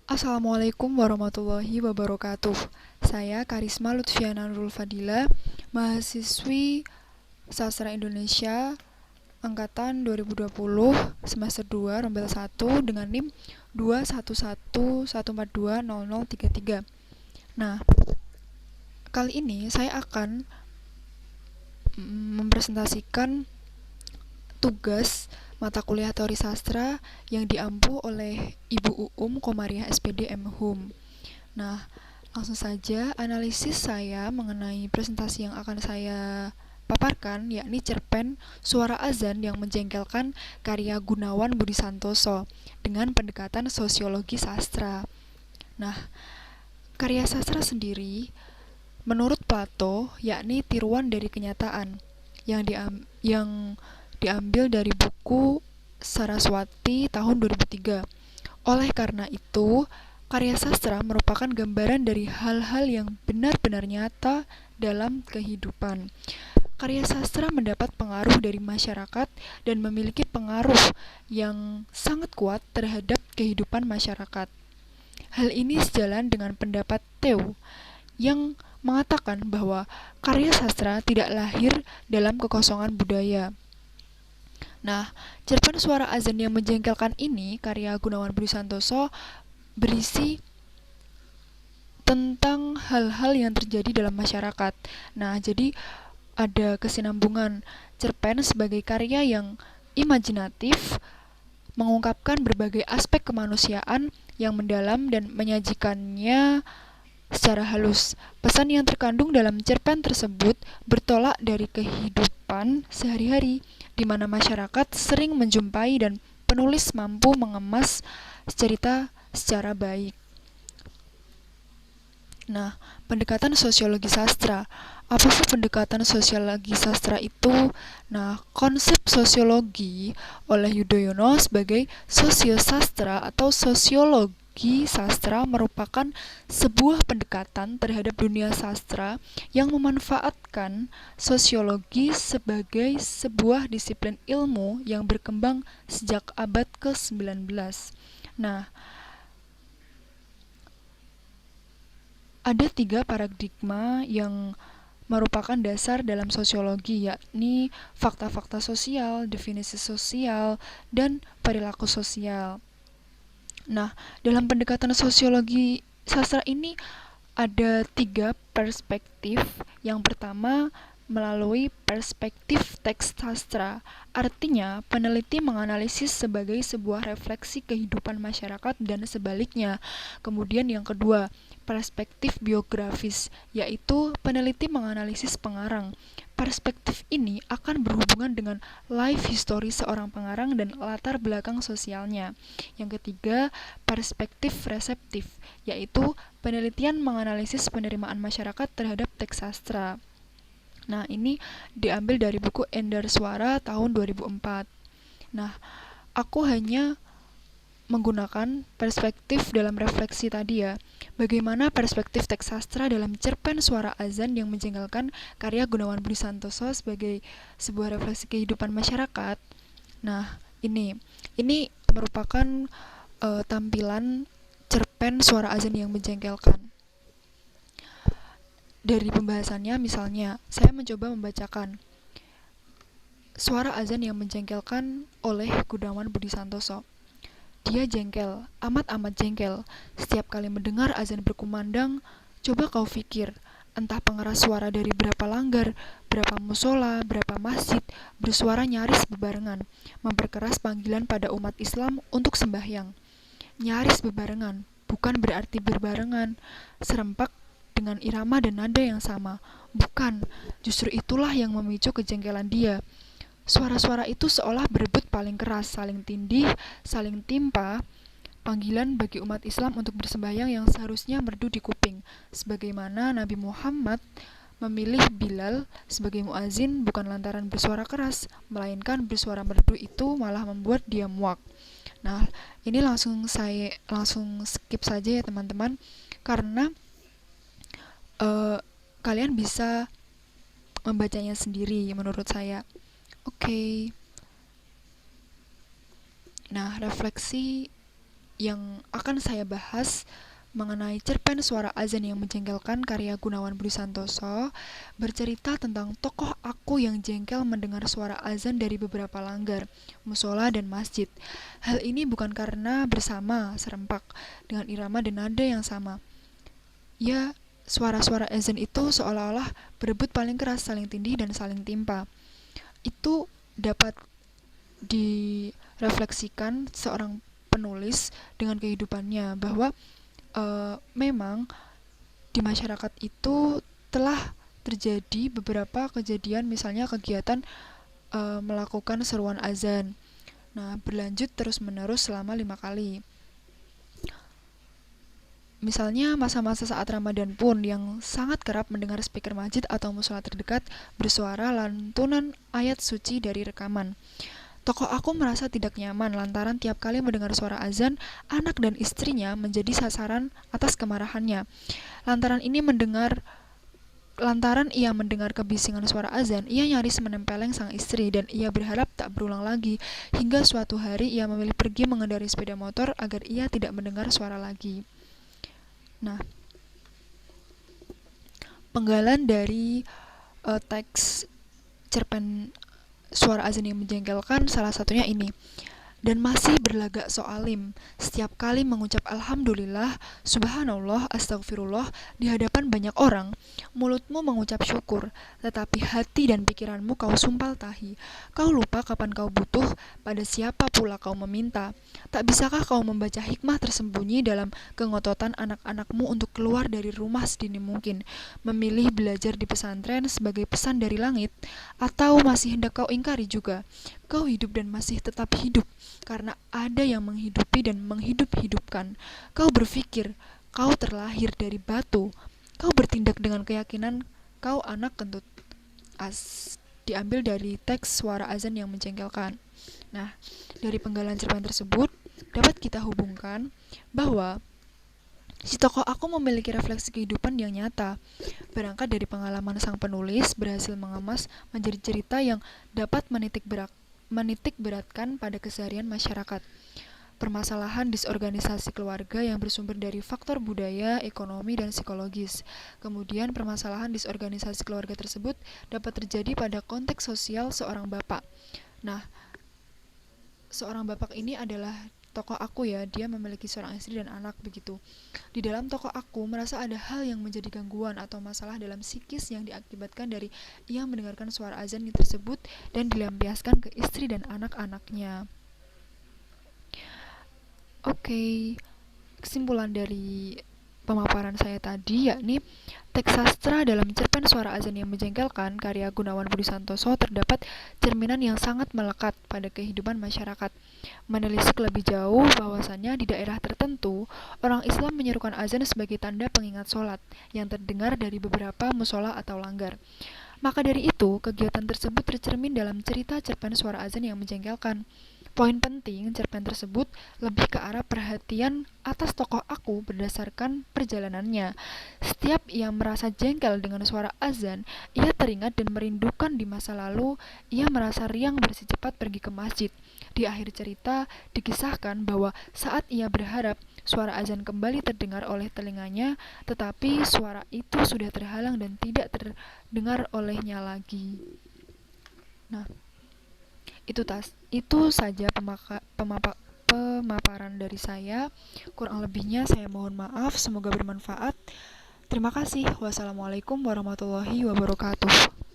Assalamualaikum warahmatullahi wabarakatuh. Saya Karisma Lutfiana Nurul Fadila, mahasiswi Sastra Indonesia angkatan 2020 semester 2 rombel 1 dengan NIM 21114200033. Nah, kali ini saya akan mempresentasikan tugas mata kuliah teori sastra yang diampu oleh Ibu Uum Komariah SPD M.Hum. Nah, langsung saja analisis saya mengenai presentasi yang akan saya paparkan, yakni cerpen Suara Azan yang Menjengkelkan karya Gunawan Budi Santoso dengan pendekatan sosiologi sastra. Nah, karya sastra sendiri menurut Plato yakni tiruan dari kenyataan yang diambil dari buku Saraswati tahun 2003. Oleh karena itu, karya sastra merupakan gambaran dari hal-hal yang benar-benar nyata dalam kehidupan. Karya sastra mendapat pengaruh dari masyarakat dan memiliki pengaruh yang sangat kuat terhadap kehidupan masyarakat. Hal ini sejalan dengan pendapat Theo yang mengatakan bahwa karya sastra tidak lahir dalam kekosongan budaya. Nah, cerpen Suara Azan yang Menjengkelkan ini, karya Gunawan Budi Santoso, berisi tentang hal-hal yang terjadi dalam masyarakat. Nah, jadi ada kesinambungan cerpen sebagai karya yang imajinatif, mengungkapkan berbagai aspek kemanusiaan yang mendalam dan menyajikannya secara halus. Pesan yang terkandung dalam cerpen tersebut bertolak dari kehidupan sehari-hari, di mana masyarakat sering menjumpai dan penulis mampu mengemas cerita secara baik. Nah, pendekatan sosiologi sastra. Apa sih pendekatan sosiologi sastra itu? Nah, konsep sosiologi oleh Yudhoyono sebagai sosiosastra atau sosiologi sastra merupakan sebuah pendekatan terhadap dunia sastra yang memanfaatkan sosiologi sebagai sebuah disiplin ilmu yang berkembang sejak abad ke-19. Nah, ada 3 paradigma yang merupakan dasar dalam sosiologi, yakni fakta-fakta sosial, definisi sosial, dan perilaku sosial. Nah, dalam pendekatan sosiologi sastra ini ada 3 perspektif. Yang pertama, melalui perspektif teks sastra. Artinya, peneliti menganalisis sebagai sebuah refleksi kehidupan masyarakat dan sebaliknya. Kemudian yang kedua, perspektif biografis, yaitu peneliti menganalisis pengarang. Perspektif ini akan berhubungan dengan life history seorang pengarang dan latar belakang sosialnya. Yang ketiga, perspektif reseptif, yaitu penelitian menganalisis penerimaan masyarakat terhadap teks sastra. Nah, ini diambil dari buku Endar Suara tahun 2004. Nah, aku hanya menggunakan perspektif dalam refleksi tadi ya. Bagaimana perspektif teks sastra dalam cerpen Suara Azan yang Menjengkelkan karya Gunawan Budi Santoso sebagai sebuah refleksi kehidupan masyarakat. Nah, ini merupakan tampilan cerpen Suara Azan yang Menjengkelkan. Dari pembahasannya, misalnya, saya mencoba membacakan Suara Azan yang Menjengkelkan oleh Gunawan Budi Santoso. Dia jengkel, amat-amat jengkel. Setiap kali mendengar azan berkumandang, coba kau pikir, entah pengeras suara dari berapa langgar, berapa musola, berapa masjid, bersuara nyaris bebarengan, memperkeras panggilan pada umat Islam untuk sembahyang. Nyaris bebarengan, bukan berarti berbarengan, serempak dengan irama dan nada yang sama. Bukan, justru itulah yang memicu kejengkelan dia. Suara-suara itu seolah berebut paling keras, saling tindih, saling timpa, panggilan bagi umat Islam untuk bersembahyang yang seharusnya merdu di kuping. Sebagaimana Nabi Muhammad memilih Bilal sebagai muazin bukan lantaran bersuara keras, melainkan bersuara merdu itu malah membuat dia muak. Nah, ini langsung skip saja ya teman-teman, karena kalian bisa membacanya sendiri menurut saya. Oke. Nah, refleksi yang akan saya bahas mengenai cerpen Suara Azan yang Menjengkelkan karya Gunawan Budi Santoso, bercerita tentang tokoh aku yang jengkel mendengar suara azan dari beberapa langgar, musola dan masjid. Hal ini bukan karena bersama, serempak, dengan irama dan nada yang sama. Ya, suara-suara azan itu seolah-olah berebut paling keras, saling tindih dan saling timpa. Itu dapat direfleksikan seorang penulis dengan kehidupannya, bahwa memang di masyarakat itu telah terjadi beberapa kejadian, misalnya kegiatan melakukan seruan azan. Nah, berlanjut terus-menerus selama 5 kali. Misalnya masa-masa saat Ramadan pun yang sangat kerap mendengar speaker masjid atau musola terdekat bersuara lantunan ayat suci dari rekaman. Tokoh aku merasa tidak nyaman lantaran tiap kali mendengar suara azan, anak dan istrinya menjadi sasaran atas kemarahannya. Lantaran ia mendengar kebisingan suara azan, ia nyaris menempeleng sang istri dan ia berharap tak berulang lagi. Hingga suatu hari ia memilih pergi mengendarai sepeda motor agar ia tidak mendengar suara lagi. Nah, penggalan dari teks cerpen Suara Azan yang Menjengkelkan salah satunya ini. Dan masih berlagak soalim, setiap kali mengucap Alhamdulillah, Subhanallah, Astagfirullah di hadapan banyak orang, mulutmu mengucap syukur, tetapi hati dan pikiranmu kau sumpal tahi. Kau lupa kapan kau butuh, pada siapa pula kau meminta. Tak bisakah kau membaca hikmah tersembunyi dalam kengototan anak-anakmu untuk keluar dari rumah sedini mungkin, memilih belajar di pesantren sebagai pesan dari langit, atau masih hendak kau ingkari juga? Kau hidup dan masih tetap hidup, karena ada yang menghidupi dan menghidup-hidupkan. Kau berpikir, kau terlahir dari batu. Kau bertindak dengan keyakinan, kau anak kentut. Diambil dari teks Suara Azan yang Menjengkelkan. Nah, dari penggalan cerpen tersebut, dapat kita hubungkan bahwa si tokoh aku memiliki refleksi kehidupan yang nyata. Berangkat dari pengalaman sang penulis, berhasil mengemas menjadi cerita yang dapat menitik beratkan pada keseharian masyarakat. Permasalahan disorganisasi keluarga yang bersumber dari faktor budaya, ekonomi, dan psikologis. Kemudian permasalahan disorganisasi keluarga tersebut dapat terjadi pada konteks sosial seorang bapak. Nah, seorang bapak ini adalah tokoh aku ya, dia memiliki seorang istri dan anak begitu. Di dalam tokoh aku merasa ada hal yang menjadi gangguan atau masalah dalam psikis yang diakibatkan dari ia mendengarkan suara azan tersebut dan dilampiaskan ke istri dan anak-anaknya. Oke, kesimpulan dari pemaparan saya tadi yakni teks sastra dalam cerpen Suara Azan yang Menjengkelkan karya Gunawan Budi Santoso terdapat cerminan yang sangat melekat pada kehidupan masyarakat. Menelisik lebih jauh bahwasannya di daerah tertentu, orang Islam menyerukan azan sebagai tanda pengingat sholat yang terdengar dari beberapa musola atau langgar. Maka dari itu, kegiatan tersebut tercermin dalam cerita cerpen Suara Azan yang Menjengkelkan. Poin penting cerpen tersebut lebih ke arah perhatian atas tokoh aku berdasarkan perjalanannya. Setiap ia merasa jengkel dengan suara azan, ia teringat dan merindukan di masa lalu, ia merasa riang bersecepat pergi ke masjid. Di akhir cerita, dikisahkan bahwa saat ia berharap suara azan kembali terdengar oleh telinganya, tetapi suara itu sudah terhalang dan tidak terdengar olehnya lagi. Nah, itu saja pemaparan dari saya. Kurang lebihnya saya mohon maaf, semoga bermanfaat. Terima kasih. Wassalamualaikum warahmatullahi wabarakatuh.